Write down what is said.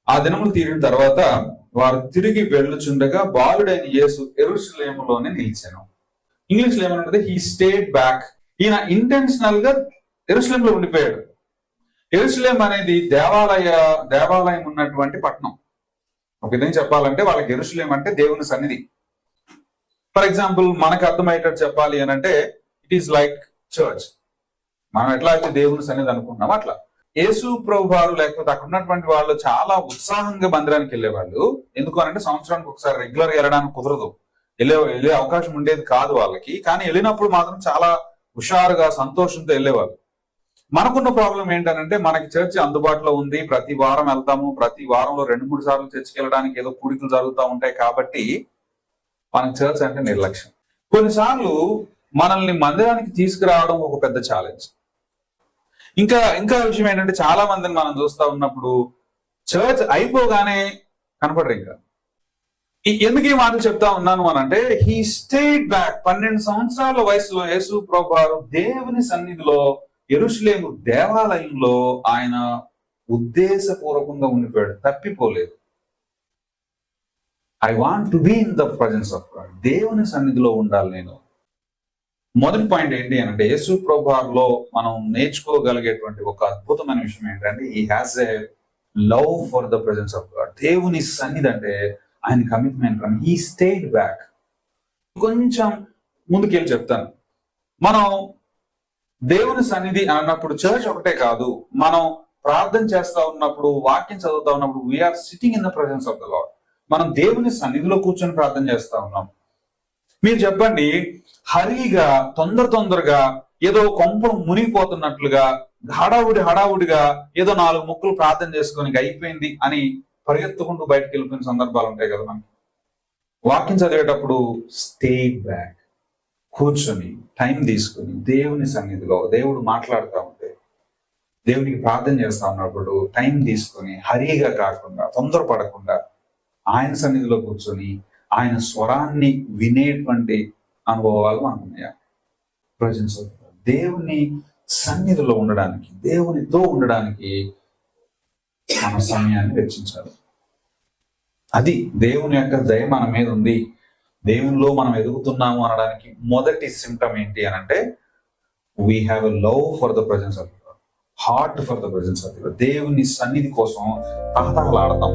ఆ దినములు తీరిన తర్వాత వారు తిరిగి వెళ్ళుచుండగా బాలుడైన యేసు యెరూషలేములోనే నిలిచాను. ఇంగ్లీష్ లో ఏమన్నది, హీ స్టేడ్ బ్యాక్. ఈయన ఇంటెన్షనల్ గా యెరూషలేంలో ఉండిపోయాడు. యెరూషలేం అనేది దేవాలయం ఉన్నటువంటి పట్టణం. ఒక విధంగా చెప్పాలంటే వాళ్ళకి యెరూషలేం అంటే దేవుని సన్నిధి. ఫర్ ఎగ్జాంపుల్ మనకు అర్థమయ్యేటట్టు చెప్పాలి అని అంటే, ఇట్ ఈస్ లైక్ చర్చ్. మనం ఎట్లా అయితే దేవుని సన్నిధి అనుకుంటున్నాం అట్లా. యేసు ప్రభు వారు లేకపోతే అక్కడ ఉన్నటువంటి వాళ్ళు చాలా ఉత్సాహంగా మందిరానికి వెళ్ళేవాళ్ళు. ఎందుకు అనంటే సంవత్సరానికి ఒకసారి రెగ్యులర్ గా వెళ్ళడానికి కుదరదు, వెళ్ళే అవకాశం ఉండేది కాదు వాళ్ళకి. కానీ వెళ్ళినప్పుడు మాత్రం చాలా హుషారుగా సంతోషంతో వెళ్ళేవాళ్ళు. మనకున్న ప్రాబ్లం ఏంటనంటే, మనకి చర్చ్ అందుబాటులో ఉంది, ప్రతి వారం వెళ్తాము, ప్రతి వారంలో 2-3 సార్లు చర్చికి వెళ్ళడానికి ఏదో కూడికలు జరుగుతూ ఉంటాయి కాబట్టి మనకి చర్చ్ అంటే నిర్లక్ష్యం. కొన్నిసార్లు మనల్ని మందిరానికి తీసుకురావడం ఒక పెద్ద ఛాలెంజ్. ఇంకా విషయం ఏంటంటే, చాలా మందిని మనం చూస్తా ఉన్నప్పుడు చర్చ్ అయిపోగానే కనపడరు. ఇంకా ఎందుకు ఈ మాటలు చెప్తా ఉన్నాను అని అంటే, హీ స్టేడ్ బ్యాక్. 12 సంవత్సరాల వయసులో యేసు ప్రభు వారు దేవుని సన్నిధిలో యెరూషలేము దేవాలయంలో ఆయన ఉద్దేశపూర్వకంగా ఉండిపోయాడు, తప్పిపోలేదు. I want to be in the presence of God. దేవుని సన్నిధిలో ఉండాలి నేను. మొదటి పాయింట్ ఏంటి అంటే, యేసు ప్రభువులో మనం నేర్చుకోగలిగేటువంటి ఒక అద్భుతమైన విషయం ఏంటంటే, he has a love for the presence of God. దేవుని సన్నిధి అంటే ఆయన కమిట్మెంట్. He stayed back. కొంచెం ముందుకెళ్ళి చెప్తాను. మనం దేవుని సన్నిధి అన్నప్పుడు చర్చ్ ఒకటే కాదు, మనం ప్రార్థన చేస్తా ఉన్నప్పుడు, వాక్యం చదువుతా ఉన్నప్పుడు, we're sitting in the presence of the lord. మనం దేవుని సన్నిధిలో కూర్చొని ప్రార్థన చేస్తా ఉన్నాం. మీరు చెప్పండి, హరిగా తొందరగా ఏదో కొంపలు మునిగిపోతున్నట్లుగా హడావుడిగా ఏదో 4 ముక్కలు ప్రార్థన చేసుకొని అయిపోయింది అని పరిగెత్తుకుంటూ బయటకు వెళ్ళిపోయిన సందర్భాలు ఉంటాయి కదా మనకి. వాక్యం చదివేటప్పుడు స్టే బ్యాక్, కూర్చొని టైం తీసుకొని దేవుని సన్నిధిలో దేవుడు మాట్లాడుతూ ఉంటే, దేవునికి ప్రార్థన చేస్తా ఉన్నప్పుడు టైం తీసుకొని హరిగా కాకుండా తొందరపడకుండా ఆయన సన్నిధిలో కూర్చొని ఆయన స్వరాన్ని వినేటువంటి అనుభవాలు మనకున్నాయా? Presence of God. దేవుని సన్నిధిలో ఉండడానికి, దేవునితో ఉండడానికి మన సమయాన్ని వెచ్చించాలి. అది దేవుని యొక్క దయ మన మీద ఉంది, దేవునిలో మనం ఎదుగుతున్నాము అనడానికి మొదటి సింప్టమ్ ఏంటి అని అంటే, we have a love for the presence of God, heart for the presence of God. దేవుని సన్నిధి కోసం తహతహలాడతాం.